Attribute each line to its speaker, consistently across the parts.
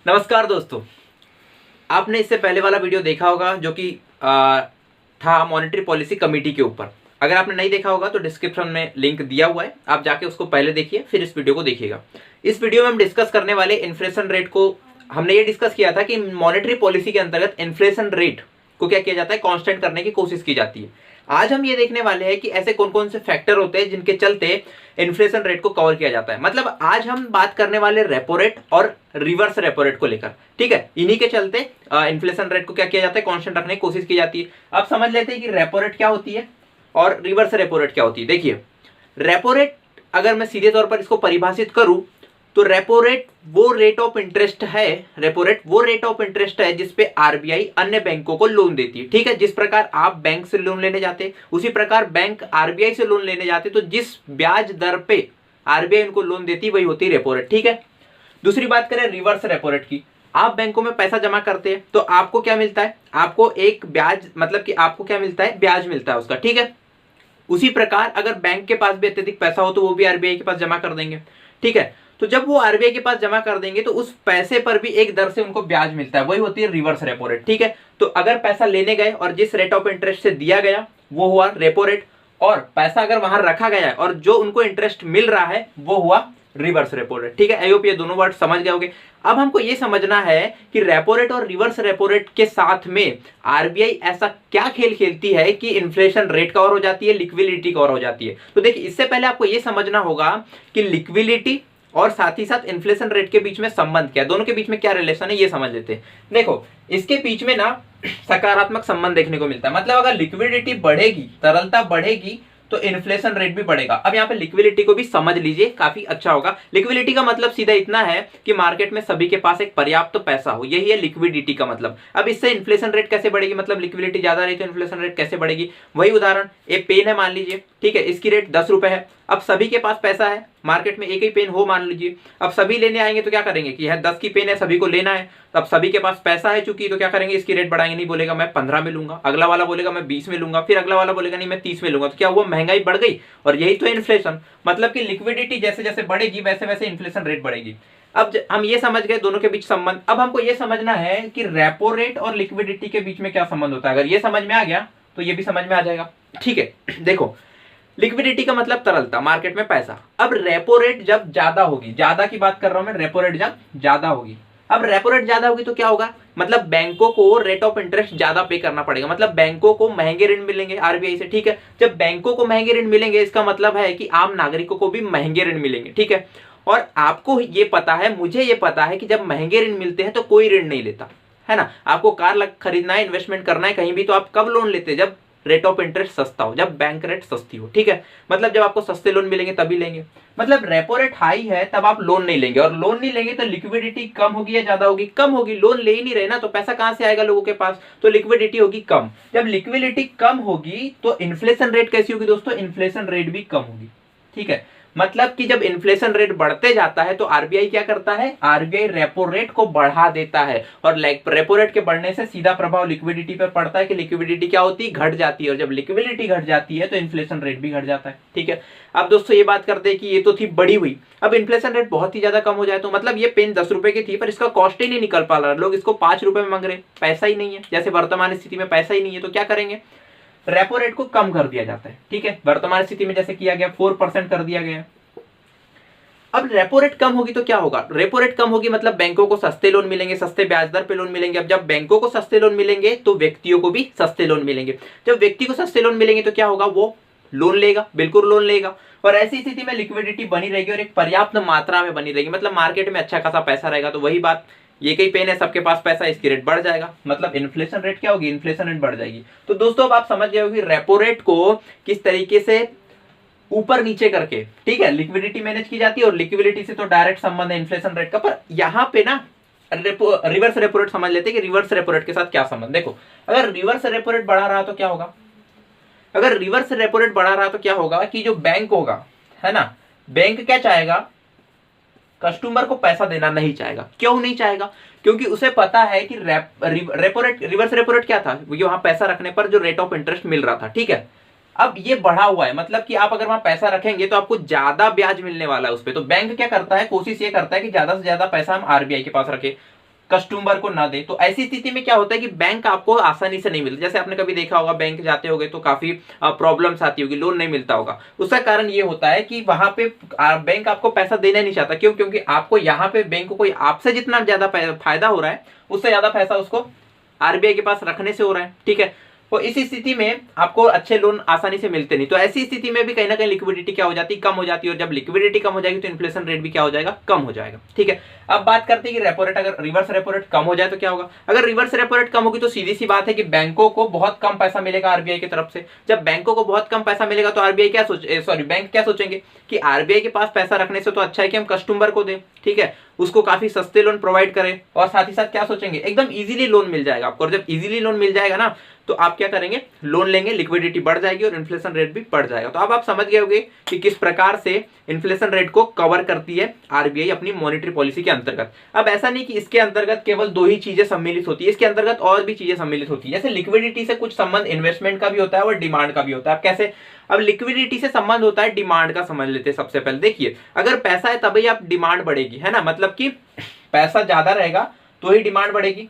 Speaker 1: नमस्कार दोस्तों। आपने इससे पहले वाला वीडियो देखा होगा जो कि था मॉनेटरी पॉलिसी कमेटी के ऊपर। अगर आपने नहीं देखा होगा तो डिस्क्रिप्शन में लिंक दिया हुआ है, आप जाके उसको पहले देखिए फिर इस वीडियो को देखिएगा। इस वीडियो में हम डिस्कस करने वाले इन्फ्लेशन रेट को, हमने ये डिस्कस किया था कि मॉनेटरी पॉलिसी के अंतर्गत इन्फ्लेशन रेट को क्या किया जाता है, कांस्टेंट करने की कोशिश की जाती है। आज हम ये देखने वाले हैं कि ऐसे कौन कौन से फैक्टर होते हैं जिनके चलते इन्फ्लेशन रेट को कवर किया जाता है। मतलब आज हम बात करने वाले रेपो रेट और रिवर्स रेपो रेट को लेकर, ठीक है। इन्हीं के चलते इन्फ्लेशन रेट को क्या किया जाता है, कांस्टेंट रखने की कोशिश की जाती है। अब समझ लेते हैं कि रेपो रेट क्या होती है और रिवर्स रेपो रेट क्या होती है। देखिए, रेपो रेट अगर मैं सीधे तौर पर इसको परिभाषित करूं तो रेपो रेट वो रेट ऑफ इंटरेस्ट है, रेपो रेट वो रेट ऑफ इंटरेस्ट है जिसपे आरबीआई अन्य बैंकों को लोन देती है, ठीक है। जिस प्रकार आप बैंक से लोन लेने जाते उसी प्रकार बैंक आरबीआई से लोन लेने जाते, तो जिस ब्याज दर पे आरबीआई उनको लोन देती वही होती है रेपो रेट, ठीक है। दूसरी बात करें रिवर्स रेपो रेट की, आप बैंकों में पैसा जमा करते हैं तो आपको क्या मिलता है, आपको एक ब्याज, मतलब कि आपको क्या मिलता है, ब्याज मिलता है उसका, ठीक है। उसी प्रकार अगर बैंक के पास भी अत्यधिक पैसा हो तो वो भी आरबीआई के पास जमा कर देंगे, ठीक है। तो जब वो आरबीआई के पास जमा कर देंगे तो उस पैसे पर भी एक दर से उनको ब्याज मिलता है, वही होती है रिवर्स रेपो रेट, ठीक है। तो अगर पैसा लेने गए और जिस रेट ऑफ इंटरेस्ट से दिया गया वो हुआ रेपो रेट, और पैसा अगर वहां रखा गया है और जो उनको इंटरेस्ट मिल रहा है वो हुआ रिवर्स रेपो रेट, ठीक है। आई होप ये दोनों वर्ड समझ गए होंगे। अब हमको ये समझना है कि रेपो रेट और रिवर्स रेपो रेट के साथ में आरबीआई ऐसा क्या खेल खेलती है कि इन्फ्लेशन रेट कवर हो जाती है, लिक्विडिटी कवर हो जाती है। तो देखिए, इससे पहले आपको ये समझना होगा कि लिक्विडिटी और साथ ही साथ इन्फ्लेशन रेट के बीच में संबंध क्या है, दोनों के बीच में क्या रिलेशन है, ये समझ लेते हैं। देखो, इसके बीच में ना सकारात्मक संबंध देखने को मिलता है। मतलब अगर लिक्विडिटी बढ़ेगी, तरलता बढ़ेगी, तो इन्फ्लेशन रेट भी बढ़ेगा। अब यहाँ पे लिक्विडिटी को भी समझ लीजिए, काफी अच्छा होगा। लिक्विडिटी का मतलब सीधा इतना है कि मार्केट में सभी के पास एक पर्याप्त पैसा हो, यही है लिक्विडिटी का मतलब। अब इससे इन्फ्लेशन रेट कैसे बढ़ेगी, मतलब लिक्विडिटी ज्यादा रही तो इन्फ्लेशन रेट कैसे बढ़ेगी। वही उदाहरण, एक पेन है मान लीजिए, ठीक है, इसकी रेट 10 रुपए है। अब सभी के पास पैसा है, मार्केट में एक ही पेन हो मान लीजिए। अब सभी लेने आएंगे तो क्या करेंगे कि यह 10 की पेन है, सभी को लेना है। अब सभी के पास पैसा है चूंकि, तो क्या करेंगे, इसकी रेट बढ़ाएंगे। नहीं बोलेगा मैं 15 में लूंगा, अगला वाला बोलेगा मैं 20 में लूंगा, फिर अगला वाला बोलेगा नहीं मैं 30 में लूंगा। तो क्या हुआ, महंगाई बढ़ गई। और यही तो इन्फ्लेशन, मतलब कि लिक्विडिटी जैसे जैसे बढ़ेगी वैसे वैसे इन्फ्लेशन रेट बढ़ेगी। अब हम ये समझ गए दोनों के बीच संबंध। अब हमको ये समझना है कि रेपो रेट और लिक्विडिटी के बीच में क्या संबंध होता है। अगर ये समझ में आ गया तो ये भी समझ में आ जाएगा, ठीक है। देखो, लिक्विडिटी का मतलब तरलता, मार्केट में पैसा। अब रेपो रेट जब ज्यादा होगी, ज्यादा की बात कर रहा हूं मैं, रेपो रेट जब ज्यादा होगी, अब रेपो रेट ज्यादा होगी तो क्या होगा, मतलब बैंकों को रेट ऑफ इंटरेस्ट ज्यादा पे करना पड़ेगा। मतलब बैंकों को महंगे ऋण मिलेंगे आरबीआई से, ठीक है। जब बैंकों को महंगे ऋण मिलेंगे इसका मतलब है कि आम नागरिकों को भी महंगे ऋण मिलेंगे, ठीक है। और आपको ये पता है, मुझे ये पता है कि जब महंगे ऋण मिलते हैं तो कोई ऋण नहीं लेता, है ना। आपको कार खरीदना है, इन्वेस्टमेंट करना है कहीं भी, तो आप कब लोन लेते हैं, जब रेट ऑफ इंटरेस्ट सस्ता हो, जब बैंक रेट सस्ती हो, ठीक है। मतलब जब आपको सस्ते लोन मिलेंगे तभी लेंगे। मतलब रेपो रेट हाई है तब आप लोन नहीं लेंगे, और लोन नहीं लेंगे तो लिक्विडिटी कम होगी या ज्यादा होगी, कम होगी। लोन ले ही नहीं रहे ना, तो पैसा कहां से आएगा लोगों के पास, तो लिक्विडिटी होगी कम। जब लिक्विडिटी कम होगी तो इन्फ्लेशन रेट कैसी होगी दोस्तों, इन्फ्लेशन रेट भी कम होगी, ठीक है। मतलब कि जब इन्फ्लेशन रेट बढ़ते जाता है तो आरबीआई क्या करता है, आरबीआई रेपो रेट को बढ़ा देता है, और रेपो रेट के बढ़ने से सीधा प्रभाव लिक्विडिटी पर पड़ता है कि लिक्विडिटी क्या होती है, घट जाती है। और जब लिक्विडिटी घट जाती है तो इन्फ्लेशन रेट भी घट जाता है, ठीक है। अब दोस्तों ये बात करते हैं कि ये तो थी बड़ी हुई। अब इन्फ्लेशन रेट बहुत ही ज्यादा कम हो जाए तो, मतलब ये पेन 10 रुपए की थी पर इसका कॉस्ट ही नहीं निकल पा रहा, लोग इसको 5 रुपए में मांग रहे, पैसा ही नहीं है। जैसे वर्तमान स्थिति में पैसा ही नहीं है तो क्या करेंगे, रेपो रेट को कम कर दिया जाता है, ठीक है। वर्तमान स्थिति में जैसे किया गया 4% कर दिया गया। अब रेपो रेट कम होगी तो क्या होगा, रेपो रेट कम होगी मतलब बैंकों को सस्ते लोन मिलेंगे, सस्ते ब्याज दर पे लोन मिलेंगे। अब जब बैंकों को सस्ते लोन मिलेंगे तो व्यक्तियों को भी सस्ते लोन मिलेंगे। जब व्यक्ति को सस्ते लोन मिलेंगे तो क्या होगा, वो लोन लेगा, बिल्कुल लोन लेगा। और ऐसी स्थिति में लिक्विडिटी बनी रहेगी और एक पर्याप्त मात्रा में बनी रहेगी, मतलब मार्केट में अच्छा खासा पैसा रहेगा। तो वही बात, ये कई पेन है, सबके पास पैसा, इसकी रेट बढ़ जाएगा, मतलब इन्फ्लेशन रेट क्या होगी, इन्फ्लेशन रेट बढ़ जाएगी। तो दोस्तों अब आप समझ गए होगी रेपो रेट को किस तरीके से ऊपर नीचे करके, ठीक है, लिक्विडिटी मैनेज की जाती है। और लिक्विडिटी से तो डायरेक्ट संबंध है इन्फ्लेशन रेट का। पर यहां पे ना रिवर्स रेपो रेट समझ लेते हैं कि रिवर्स रेपो रेट के साथ क्या संबंध। देखो, अगर रिवर्स रेपो रेट बढ़ा रहा तो क्या होगा, अगर रिवर्स रेपो रेट बढ़ा रहा तो क्या होगा कि जो बैंक होगा, है ना, बैंक क्या चाहेगा, कस्टमर को पैसा देना नहीं चाहेगा। क्यों नहीं चाहेगा, क्योंकि उसे पता है कि repo rate, reverse repo rate क्या था, वहां पैसा रखने पर जो रेट ऑफ इंटरेस्ट मिल रहा था, ठीक है। अब ये बढ़ा हुआ है, मतलब कि आप अगर वहां पैसा रखेंगे तो आपको ज्यादा ब्याज मिलने वाला है उस पर। तो बैंक क्या करता है, कोशिश ये करता है कि ज्यादा से ज्यादा पैसा हम आरबीआई के पास रखें। कस्टमर को ना दे। तो ऐसी स्थिति में क्या होता है कि बैंक आपको आसानी से नहीं मिलता। जैसे आपने कभी देखा होगा बैंक जाते होगे तो काफी प्रॉब्लम्स आती होगी, लोन नहीं मिलता होगा। उसका कारण ये होता है कि वहां पे बैंक आपको पैसा देना नहीं चाहता। क्यों? क्योंकि आपको यहाँ पे बैंक को आपसे जितना ज्यादा फायदा हो रहा है उससे ज्यादा पैसा उसको आरबीआई के पास रखने से हो रहा है। ठीक है, तो इस स्थिति में आपको अच्छे लोन आसानी से मिलते नहीं। तो ऐसी स्थिति में भी कहीं ना कहीं लिक्विडिटी क्या हो जाती है, कम हो जाती है। और जब लिक्विडिटी कम हो जाएगी तो इन्फ्लेशन रेट भी क्या हो जाएगा, कम हो जाएगा। ठीक है, अब बात करते हैं कि रेपो रेट, अगर रिवर्स रेपो रेट कम हो जाए तो क्या होगा। अगर रिवर्स रेपो रेट कम होगी तो सीधी सी बात है कि बैंकों को बहुत कम पैसा मिलेगा आरबीआई की तरफ से। जब बैंकों को बहुत कम पैसा मिलेगा तो आरबीआई क्या बैंक क्या सोचेंगे कि आरबीआई के पास पैसा रखने से तो अच्छा है कि हम कस्टमर को दें। ठीक है, उसको काफी सस्ते लोन प्रोवाइड करें। और साथ ही साथ क्या सोचेंगे, एकदम इजीली लोन मिल जाएगा आपको। और जब इजीली लोन मिल जाएगा ना तो आप क्या करेंगे, लोन लेंगे, लिक्विडिटी बढ़ जाएगी और इन्फ्लेशन रेट भी बढ़ जाएगा। तो अब आप समझ गए होंगे कि किस प्रकार से इन्फ्लेशन रेट को कवर करती है आरबीआई अपनी मॉनेटरी पॉलिसी के अंतर्गत। अब ऐसा नहीं कि इसके अंतर्गत केवल दो ही चीजें सम्मिलित होती है, इसके अंतर्गत और भी चीजें सम्मिलित होती है। जैसे लिक्विडिटी से कुछ संबंध इन्वेस्टमेंट का भी होता है और डिमांड का भी होता है। अब कैसे, अब लिक्विडिटी से संबंध होता है, डिमांड का समझ लेते हैं। सबसे पहले देखिए, अगर पैसा है तभी आप डिमांड बढ़ेगी, है ना। मतलब कि पैसा ज्यादा रहेगा तो ही डिमांड बढ़ेगी,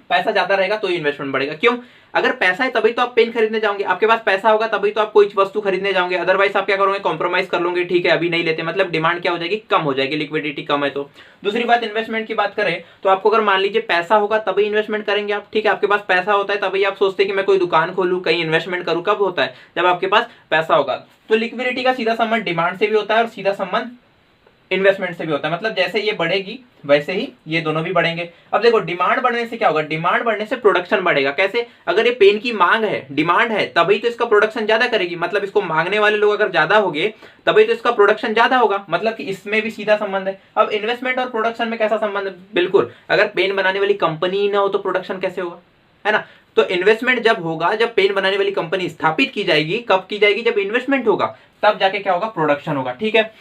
Speaker 1: पैसा ज्यादा रहेगा तो ही इन्वेस्टमेंट बढ़ेगा। क्यों? अगर पैसा है तभी तो आप पेन खरीदने जाओगे, आपके पास पैसा होगा तभी तो आप कोई वस्तु खरीदने जाओगे। अदरवाइज आप क्या करोगे, कॉम्प्रोमाइज कर लोगे, ठीक है अभी नहीं लेते, मतलब डिमांड क्या हो जाएगी, कम हो जाएगी, लिक्विडिटी कम है तो। दूसरी बात, इन्वेस्टमेंट की बात करें तो आपको अगर मान लीजिए पैसा होगा तभी इन्वेस्टमेंट करेंगे आप। ठीक है, आपके पास पैसा होता है तभी आप सोचते हैं कि मैं कोई दुकान खोलूं, कहीं इन्वेस्टमेंट करूं। कब होता है, जब आपके पास पैसा होगा। तो लिक्विडिटी का सीधा संबंध डिमांड से भी होता है और सीधा संबंध इन्वेस्टमेंट से भी होता है। मतलब जैसे ये बढ़ेगी वैसे ही ये दोनों भी बढ़ेंगे। अब देखो, डिमांड बढ़ने से क्या होगा, डिमांड बढ़ने से प्रोडक्शन बढ़ेगा। कैसे, अगर ये पेन की मांग है, डिमांड है, तभी तो इसका प्रोडक्शन ज्यादा करेगी। मतलब इसको मांगने वाले लोग अगर ज्यादा होंगे तभी तो इसका प्रोडक्शन ज्यादा होगा। मतलब कि इसमें भी सीधा संबंध है। अब इन्वेस्टमेंट और प्रोडक्शन में कैसा संबंध है, बिल्कुल, अगर पेन बनाने वाली कंपनी ही ना हो तो प्रोडक्शन कैसे होगा, है ना। तो इन्वेस्टमेंट जब होगा, जब पेन बनाने वाली कंपनी स्थापित की जाएगी, कब की जाएगी, जब इन्वेस्टमेंट होगा, तब जाके क्या होगा, प्रोडक्शन होगा। ठीक है,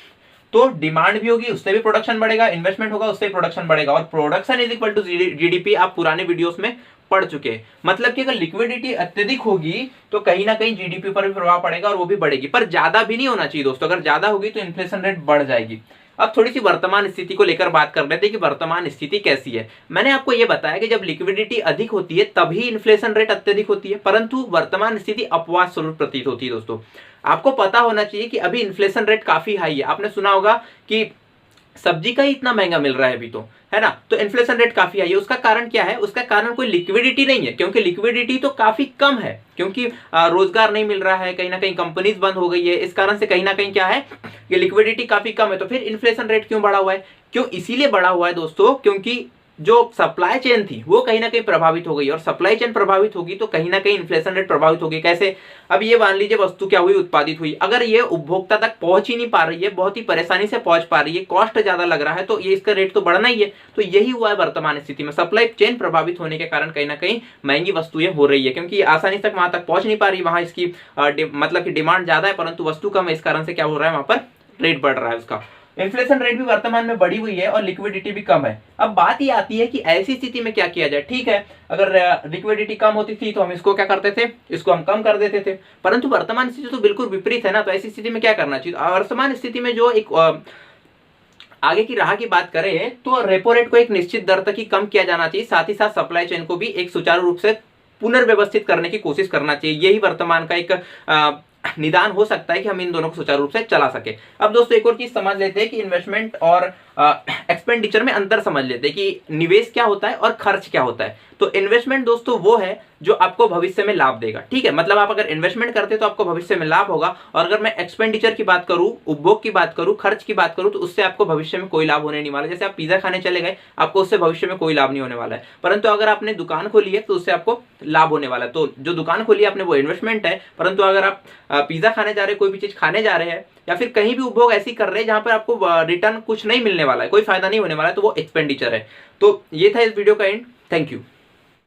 Speaker 1: तो डिमांड भी होगी उससे भी प्रोडक्शन बढ़ेगा, इन्वेस्टमेंट होगा उससे भी प्रोडक्शन बढ़ेगा। और production is equal to GDP आप पुराने वीडियोस में पढ़ चुके हैं। मतलब कि अगर लिक्विडिटी अत्यधिक होगी तो कहीं ना कहीं जीडीपी पर भी प्रभाव पड़ेगा और वो भी बढ़ेगी, पर ज्यादा भी नहीं होना चाहिए दोस्तों। अगर ज्यादा होगी तो इन्फ्लेशन रेट बढ़ जाएगी। अब थोड़ी सी वर्तमान स्थिति को लेकर बात कर लेते हैं कि वर्तमान स्थिति कैसी है। मैंने आपको यह बताया कि जब लिक्विडिटी अधिक होती है तभी इन्फ्लेशन रेट अत्यधिक होती है, परंतु वर्तमान स्थिति अपवाद स्वरूप प्रतीत होती है। दोस्तों आपको पता होना चाहिए कि अभी इन्फ्लेशन रेट काफी हाई है। आपने सुना होगा कि सब्जी का ही इतना महंगा मिल रहा है अभी तो, है ना। तो इन्फ्लेशन रेट काफी हाई है। उसका कारण क्या है, उसका कारण कोई लिक्विडिटी नहीं है, क्योंकि लिक्विडिटी तो काफी कम है, क्योंकि रोजगार नहीं मिल रहा है, कहीं ना कहीं कंपनीज बंद हो गई है। इस कारण से कहीं ना कहीं क्या है कि लिक्विडिटी काफी कम है। तो फिर इन्फ्लेशन रेट क्यों बढ़ा हुआ है, क्यों इसीलिए बढ़ा हुआ है दोस्तों, क्योंकि जो सप्लाई चेन थी वो कहीं ना कहीं प्रभावित हो गई। और सप्लाई चेन प्रभावित होगी तो कहीं ना कहीं इन्फ्लेशन रेट प्रभावित होगी। कैसे, अब ये मान लीजिए वस्तु क्या हुई, उत्पादित हुई, अगर ये उपभोक्ता तक पहुंच ही नहीं पा रही है, बहुत ही परेशानी से पहुंच पा रही है, कॉस्ट ज्यादा लग रहा है, तो ये इसका रेट तो बढ़ना ही है। तो यही हुआ है वर्तमान स्थिति में, सप्लाई चेन प्रभावित होने के कारण कहीं ना कहीं महंगी वस्तुएं हो रही है, क्योंकि आसानी तक वहां तक पहुंच नहीं पा रही, वहां इसकी मतलब की डिमांड ज्यादा है परंतु वस्तु कम है। इस कारण से क्या हो रहा है, वहां पर रेट बढ़ रहा है उसका। इन्फ्लेशन रेट भी वर्तमान में बढ़ी हुई है और लिक्विडिटी भी कम है। अब बात ये आती है कि ऐसी स्थिति में क्या किया जाए। ठीक है, अगर लिक्विडिटी कम होती थी तो हम इसको क्या करते थे, इसको हम कम कर देते थे, परंतु वर्तमान स्थिति तो बिल्कुल विपरीत है ना। तो ऐसी स्थिति में क्या करना चाहिए, वर्तमान स्थिति में जो एक आगे की राह की बात करें तो रेपो रेट को एक निश्चित दर तक ही कम किया जाना चाहिए, साथ ही साथ सप्लाई चेन को भी एक सुचारू रूप से पुनर्व्यवस्थित करने की कोशिश करना चाहिए। यही वर्तमान का एक निदान हो सकता है कि हम इन दोनों को सुचारू रूप से चला सके। अब दोस्तों एक और चीज समझ लेते हैं कि इन्वेस्टमेंट और एक्सपेंडिचर में अंतर समझ लेते हैं कि निवेश क्या होता है और खर्च क्या होता है। तो इन्वेस्टमेंट दोस्तों वो है जो आपको भविष्य में लाभ देगा। ठीक है, मतलब आप अगर इन्वेस्टमेंट करते तो आपको भविष्य में लाभ होगा। और अगर मैं एक्सपेंडिचर की बात करूं, उपभोग की बात करूं, खर्च की बात करूं, तो उससे आपको भविष्य में कोई लाभ होने नहीं वाला। जैसे आप पिज्जा खाने चले गए, आपको उससे भविष्य में कोई लाभ नहीं होने वाला है, परंतु अगर आपने दुकान खोली है तो उससे आपको लाभ होने वाला है। तो जो दुकान खोली है आपने वो इन्वेस्टमेंट है, परंतु अगर आप पिज्जा खाने जा रहे हैं, कोई भी चीज खाने जा रहे हैं या फिर कहीं भी उपभोग ऐसी कर रहे हैं जहां पर आपको रिटर्न कुछ नहीं मिलने वाला है, कोई फायदा नहीं होने वाला है, तो वो एक्सपेंडिचर है। तो ये था इस वीडियो का एंड। Thank you.